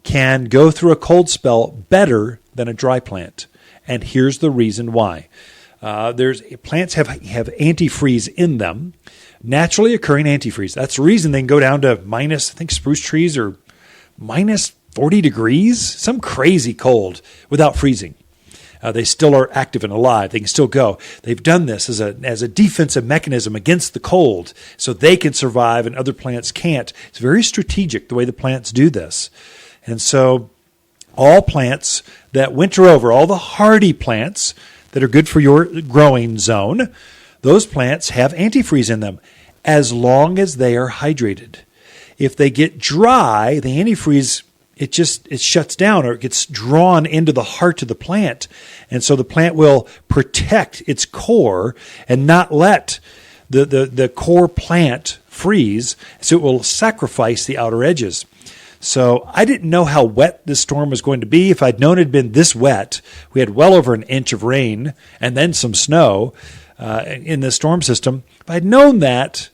can go through a cold spell better than a dry plant. And here's the reason why. Plants have antifreeze in them, naturally occurring antifreeze. That's the reason they can go down to minus, I think spruce trees are minus 40 degrees, some crazy cold without freezing. They still are active and alive. They can still go. They've done this as a defensive mechanism against the cold so they can survive and other plants can't. It's very strategic the way the plants do this. And so all plants that winter over, all the hardy plants that are good for your growing zone, those plants have antifreeze in them as long as they are hydrated. If they get dry, the antifreeze it shuts down or it gets drawn into the heart of the plant. And so the plant will protect its core and not let the core plant freeze. So it will sacrifice the outer edges. So I didn't know how wet this storm was going to be. If I'd known it had been this wet, we had well over an inch of rain and then some snow in the storm system. If I'd known that,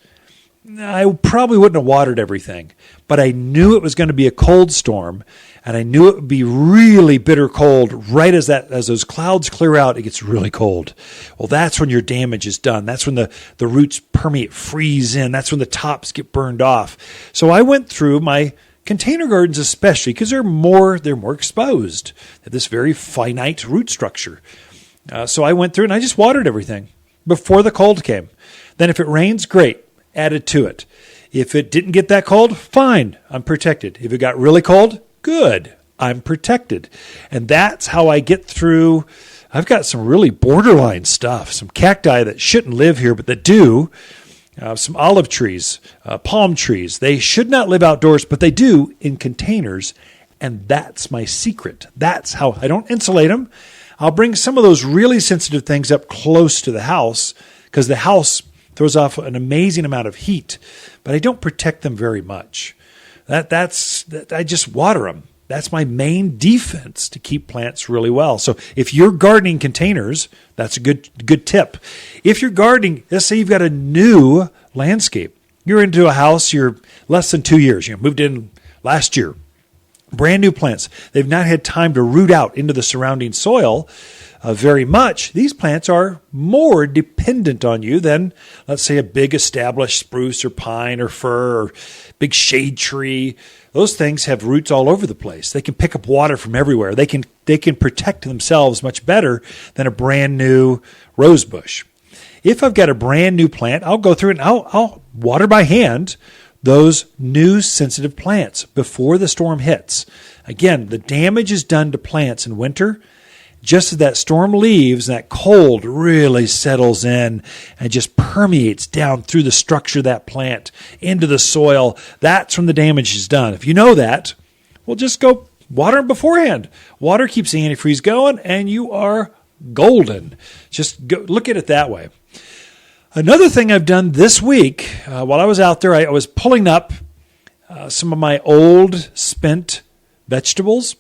I probably wouldn't have watered everything, but I knew it was going to be a cold storm, and I knew it would be really bitter cold right as those clouds clear out, it gets really cold. Well, that's when your damage is done. That's when the roots permeate, freeze in. That's when the tops get burned off. So I went through my container gardens especially because they're more exposed. They have this very finite root structure. So I went through and I just watered everything before the cold came. Then if it rains, great. Added to it. If it didn't get that cold, fine, I'm protected. If it got really cold, good, I'm protected. And that's how I get through. I've got some really borderline stuff, some cacti that shouldn't live here, but that do. Some olive trees, palm trees. They should not live outdoors, but they do in containers. And that's my secret. That's how I don't insulate them. I'll bring some of those really sensitive things up close to the house because the house throws off an amazing amount of heat, but I don't protect them very much. I just water them. That's my main defense to keep plants really well. So if you're gardening containers, that's a good tip. If you're gardening, let's say you've got a new landscape. You're into a house, you're less than 2 years. You moved in last year. Brand new plants. They've not had time to root out into the surrounding soil very much. These plants are more dependent on you than, let's say, a big established spruce or pine or fir or big shade tree. Those things have roots all over the place. They can pick up water from everywhere. They can protect themselves much better than a brand new rose bush. If I've got a brand new plant, I'll go through and I'll water by hand those new sensitive plants before the storm hits. Again, the damage is done to plants in winter. Just as that storm leaves, that cold really settles in and just permeates down through the structure of that plant into the soil. That's when the damage is done. If you know that, well, just go water them beforehand. Water keeps the antifreeze going, and you are golden. Just go, look at it that way. Another thing I've done this week, while I was out there, I was pulling up some of my old spent vegetables.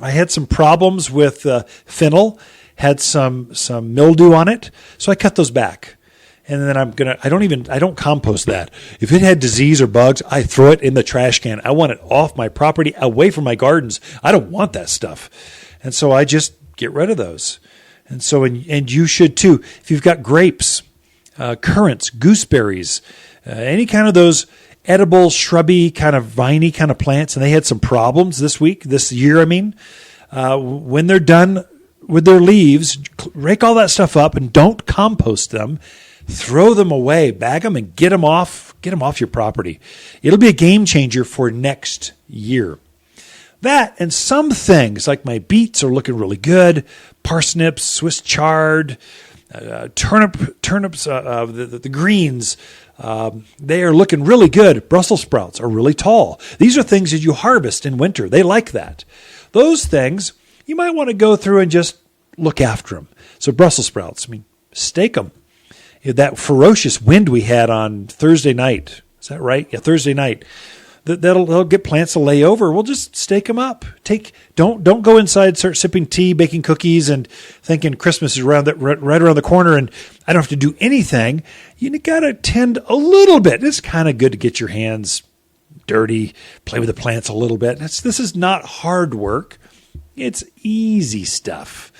I had some problems with fennel, had some mildew on it, so I cut those back. And then I don't compost that. If it had disease or bugs, I throw it in the trash can. I want it off my property, away from my gardens. I don't want that stuff. And so I just get rid of those. And so, and you should too. If you've got grapes, currants, gooseberries, any kind of those edible, shrubby, kind of viney kind of plants, and they had some problems this year, when they're done with their leaves, rake all that stuff up and don't compost them. Throw them away, bag them, and get them off your property. It'll be a game changer for next year. That and some things like my beets are looking really good, parsnips, Swiss chard, turnips, the greens, they are looking really good. Brussels sprouts are really tall. These are things that you harvest in winter. They like that. Those things, you might want to go through and just look after them. So Brussels sprouts, stake them. That ferocious wind we had on Thursday night, is that right? Yeah, Thursday night. That'll get plants to lay over. We'll just stake them up. Don't go inside, start sipping tea, baking cookies, and thinking Christmas is right around the corner, and I don't have to do anything. You got to tend a little bit. It's kind of good to get your hands dirty, play with the plants a little bit. This is not hard work. It's easy stuff.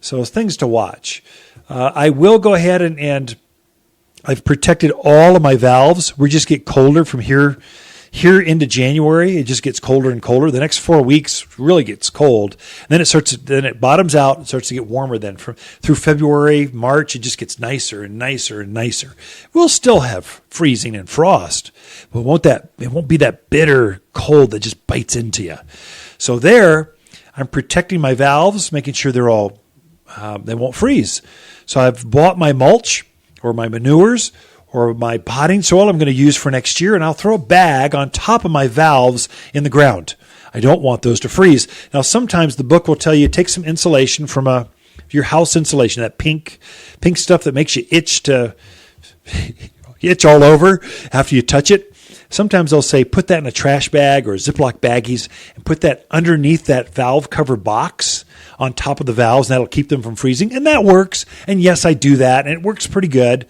So things to watch. I will go ahead and I've protected all of my valves. We just get colder from here into January. It just gets colder and colder. The next 4 weeks really gets cold. And then it bottoms out and starts to get warmer. Then through February, March, it just gets nicer and nicer and nicer. We'll still have freezing and frost, but it won't be that bitter cold that just bites into you. So there, I'm protecting my valves, making sure they're all they won't freeze. So I've bought my mulch or my manures or my potting soil I'm going to use for next year, and I'll throw a bag on top of my valves in the ground. I don't want those to freeze. Now, sometimes the book will tell you take some insulation from your house insulation, that pink stuff that makes you itch all over after you touch it. Sometimes they'll say put that in a trash bag or Ziploc baggies and put that underneath that valve cover box on top of the valves, and that'll keep them from freezing. And that works. And yes, I do that, and it works pretty good.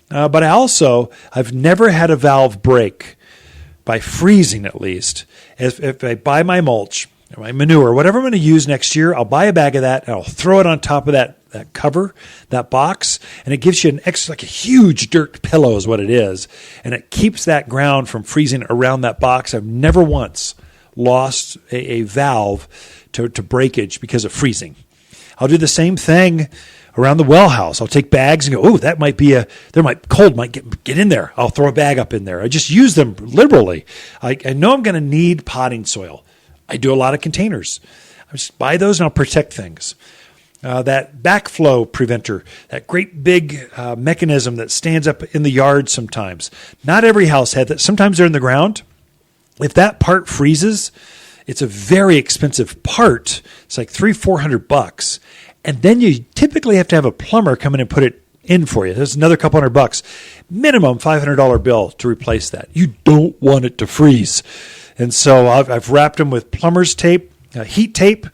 But I've never had a valve break by freezing, at least. If I buy my mulch, or my manure, whatever I'm going to use next year, I'll buy a bag of that and I'll throw it on top of that cover, that box, and it gives you an extra, like a huge dirt pillow is what it is. And it keeps that ground from freezing around that box. I've never once lost a valve to breakage because of freezing. I'll do the same thing around the well house. I'll take bags and go, cold might get in there. I'll throw a bag up in there. I just use them liberally. I know I'm going to need potting soil. I do a lot of containers. I just buy those and I'll protect things. That backflow preventer, that great big mechanism that stands up in the yard sometimes. Not every house had that. Sometimes they're in the ground. If that part freezes, it's a very expensive part. It's like $300-400. And then you typically have to have a plumber come in and put it in for you. There's another couple $100, minimum $500 bill to replace that. You don't want it to freeze. And so I've wrapped them with plumber's tape, heat tape.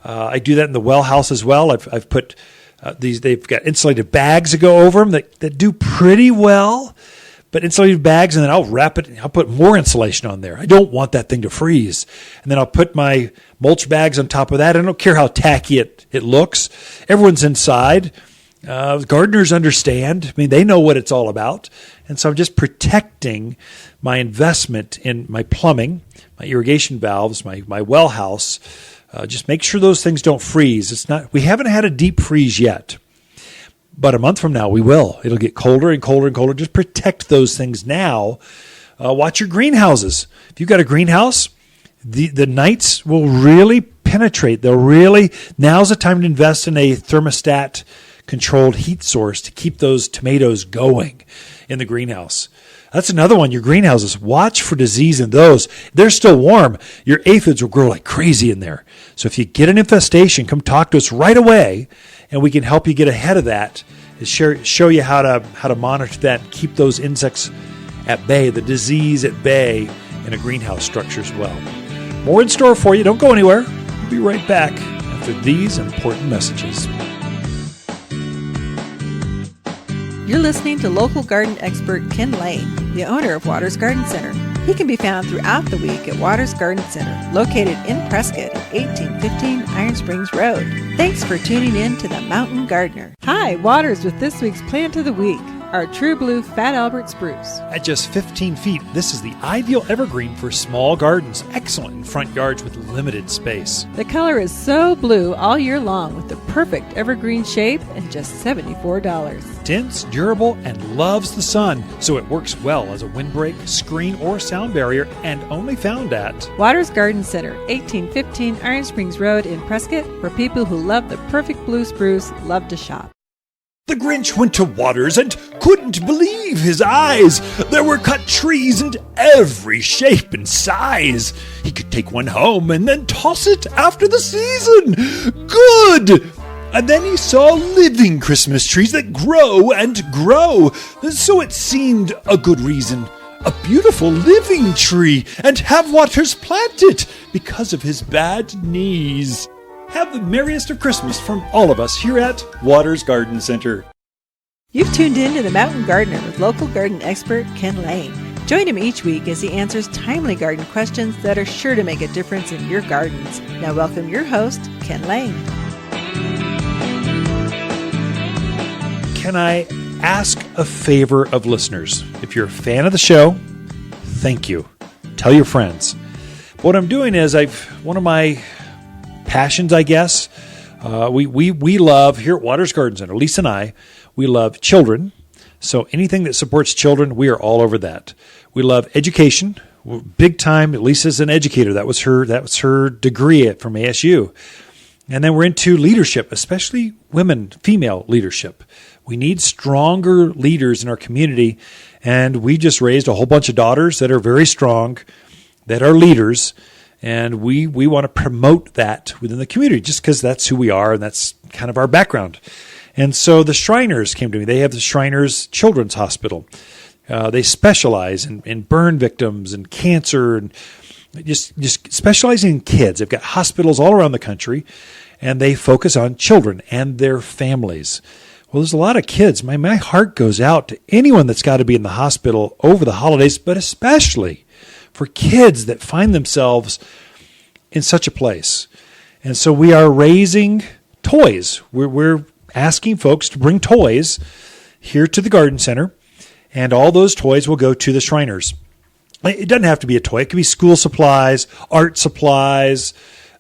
I do that in the well house as well. I've put they've got insulated bags that go over them that do pretty well, but insulated bags, and then I'll wrap it. I'll put more insulation on there. I don't want that thing to freeze. And then I'll put my mulch bags on top of that. I don't care how tacky it looks. Everyone's inside. Gardeners understand. I mean, they know what it's all about. And so I'm just protecting my investment in my plumbing, my irrigation valves, my well house. Just make sure those things don't freeze. We haven't had a deep freeze yet, but a month from now we will. It'll get colder and colder and colder. Just protect those things now. Watch your greenhouses. If you've got a greenhouse, the nights will really penetrate. Now's the time to invest in a thermostat controlled heat source to keep those tomatoes going in the greenhouse. That's another one, your greenhouses. Watch for disease in those. They're still warm. Your aphids will grow like crazy in there. So if you get an infestation, come talk to us right away, and we can help you get ahead of that and show you how to monitor that and keep those insects at bay, the disease at bay in a greenhouse structure as well. More in store for you. Don't go anywhere. We'll be right back after these important messages. You're listening to local garden expert Ken Lane, the owner of Waters Garden Center. He can be found throughout the week at Waters Garden Center, located in Prescott at 1815 Iron Springs Road. Thanks for tuning in to The Mountain Gardener. Hi, Waters with this week's Plant of the Week, our True Blue Fat Albert Spruce. At just 15 feet, this is the ideal evergreen for small gardens, excellent in front yards with limited space. The color is so blue all year long with the perfect evergreen shape and just $74. Dense, durable, and loves the sun, so it works well as a windbreak, screen, or sound barrier, and only found at Waters Garden Center, 1815 Iron Springs Road in Prescott, where people who love the perfect blue spruce love to shop. The Grinch went to Waters and couldn't believe his eyes. There were cut trees in every shape and size. He could take one home and then toss it after the season. Good! And then he saw living Christmas trees that grow and grow. So it seemed a good reason. A beautiful living tree, and have Waters plant it because of his bad knees. Have the merriest of Christmas from all of us here at Waters Garden Center. You've tuned in to The Mountain Gardener with local garden expert Ken Lane. Join him each week as he answers timely garden questions that are sure to make a difference in your gardens. Now welcome your host, Ken Lane. Can I ask a favor of listeners? If you're a fan of the show, thank you. Tell your friends. What I'm doing is one of my passions, I guess. We love here at Waters Garden Center, Lisa and I, we love children. So anything that supports children, we are all over that. We love education, big time. Lisa's an educator. That was her degree from ASU. And then we're into leadership, especially women, female leadership. We need stronger leaders in our community, and we just raised a whole bunch of daughters that are very strong, that are leaders. And we want to promote that within the community just because that's who we are and that's kind of our background. And so the Shriners came to me. They have the Shriners Children's Hospital. They specialize in burn victims and cancer and just specializing in kids. They've got hospitals all around the country, and they focus on children and their families. Well, there's a lot of kids. My heart goes out to anyone that's got to be in the hospital over the holidays, but especially for kids that find themselves in such a place. And so we are raising toys. We're asking folks to bring toys here to the garden center, and all those toys will go to the Shriners. It doesn't have to be a toy. It could be school supplies, art supplies,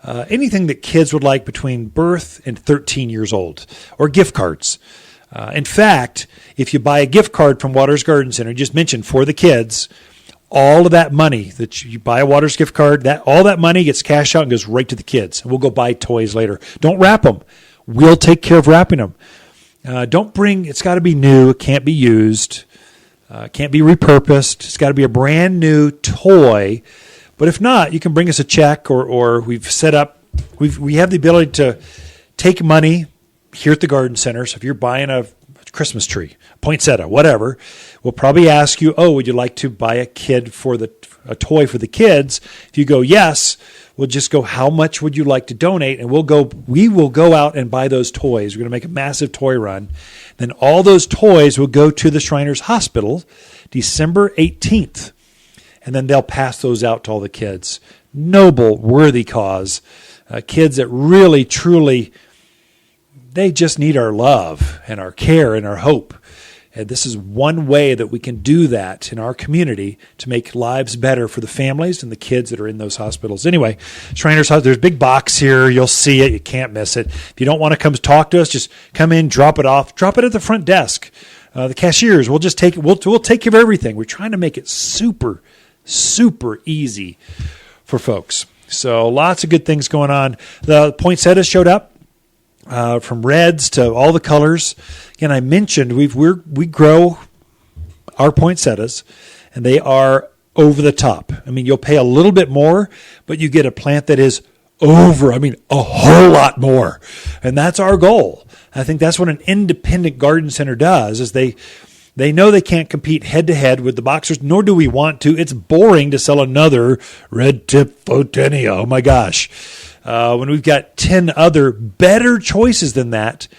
anything that kids would like between birth and 13 years old, or gift cards. In fact, if you buy a gift card from Waters Garden Center, just mentioned for the kids, all of that money that you buy a Waters gift card, all that money gets cashed out and goes right to the kids. And we'll go buy toys later. Don't wrap them. We'll take care of wrapping them. It's got to be new. It can't be used. Can't be repurposed. It's got to be a brand new toy. But if not, you can bring us a check, or we've set up, we have the ability to take money here at the garden center. So if you're buying a Christmas tree, poinsettia, whatever. We'll probably ask you, oh, would you like to buy a toy for the kids? If you go yes, we'll just go, how much would you like to donate? And we will go out and buy those toys. We're going to make a massive toy run. Then all those toys will go to the Shriners Hospital December 18th. And then they'll pass those out to all the kids. Noble, worthy cause. Kids that really, truly, they just need our love and our care and our hope. And this is one way that we can do that in our community to make lives better for the families and the kids that are in those hospitals. Anyway, Shriners Hospital, there's a big box here. You'll see it. You can't miss it. If you don't want to come talk to us, just come in, drop it off. Drop it at the front desk. The cashiers, we'll just take it. We'll take care of everything. We're trying to make it super, super easy for folks. So lots of good things going on. The poinsettias showed up. From reds to all the colors. Again, I mentioned we grow our poinsettias, and they are over the top. I mean, you'll pay a little bit more, but you get a plant that is a whole lot more. And that's our goal. I think that's what an independent garden center does, is they know they can't compete head-to-head with the boxers, nor do we want to. It's boring to sell another red-tip photinia. Oh, my gosh. When we've got 10 other better choices than that,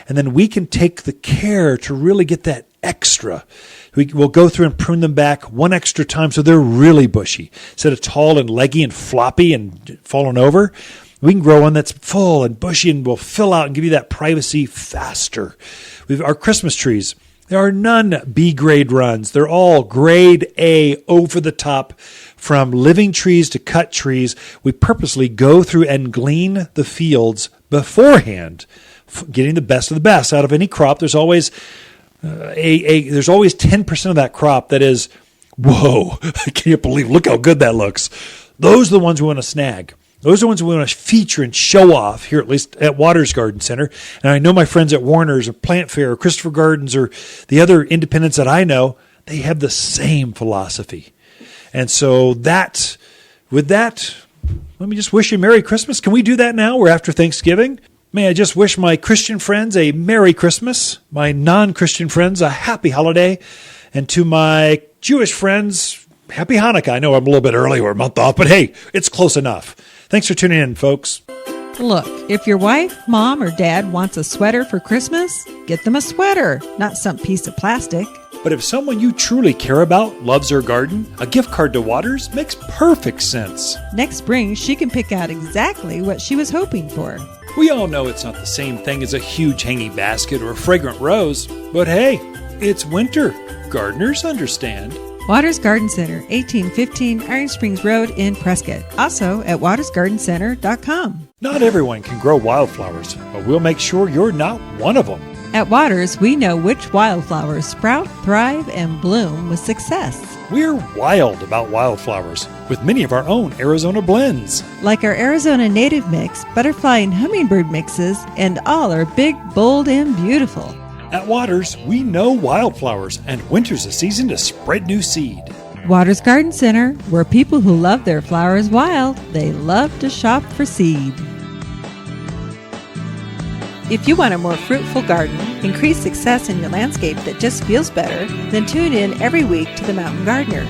and then we can take the care to really get that extra. We'll go through and prune them back one extra time so they're really bushy. Instead of tall and leggy and floppy and falling over, we can grow one that's full and bushy and will fill out and give you that privacy faster. Our Christmas trees. There are none B-grade runs. They're all grade A, over the top, from living trees to cut trees. We purposely go through and glean the fields beforehand, getting the best of the best out of any crop. There's always there's always 10% of that crop that is, whoa, I can't believe, look how good that looks. Those are the ones we want to snag. Those are the ones we want to feature and show off here, at least at Waters Garden Center. And I know my friends at Warner's or Plant Fair or Christopher Gardens or the other independents that I know, they have the same philosophy. And so with that, let me just wish you Merry Christmas. Can we do that now? We're after Thanksgiving. May I just wish my Christian friends a Merry Christmas, my non-Christian friends a Happy Holiday, and to my Jewish friends, Happy Hanukkah. I know I'm a little bit early, we're a month off, but hey, it's close enough. Thanks for tuning in, folks. Look, if your wife, mom, or dad wants a sweater for Christmas, get them a sweater, not some piece of plastic. But if someone you truly care about loves their garden, a gift card to Waters makes perfect sense. Next spring, she can pick out exactly what she was hoping for. We all know it's not the same thing as a huge hanging basket or a fragrant rose, but hey, it's winter. Gardeners understand. Waters Garden Center, 1815 Iron Springs Road in Prescott. Also at watersgardencenter.com. Not everyone can grow wildflowers, but we'll make sure you're not one of them. At Waters, we know which wildflowers sprout, thrive, and bloom with success. We're wild about wildflowers, with many of our own Arizona blends. Like our Arizona Native Mix, Butterfly and Hummingbird mixes, and all are big, bold, and beautiful. At Waters, we know wildflowers, and winter's a season to spread new seed. Waters Garden Center, where people who love their flowers wild, they love to shop for seed. If you want a more fruitful garden, increased success in your landscape that just feels better, then tune in every week to The Mountain Gardener.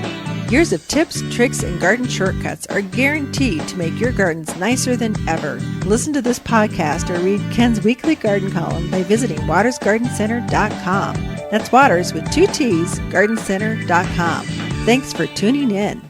Years of tips, tricks, and garden shortcuts are guaranteed to make your gardens nicer than ever. Listen to this podcast or read Ken's weekly garden column by visiting watersgardencenter.com. That's Waters with 2 T's, gardencenter.com. Thanks for tuning in.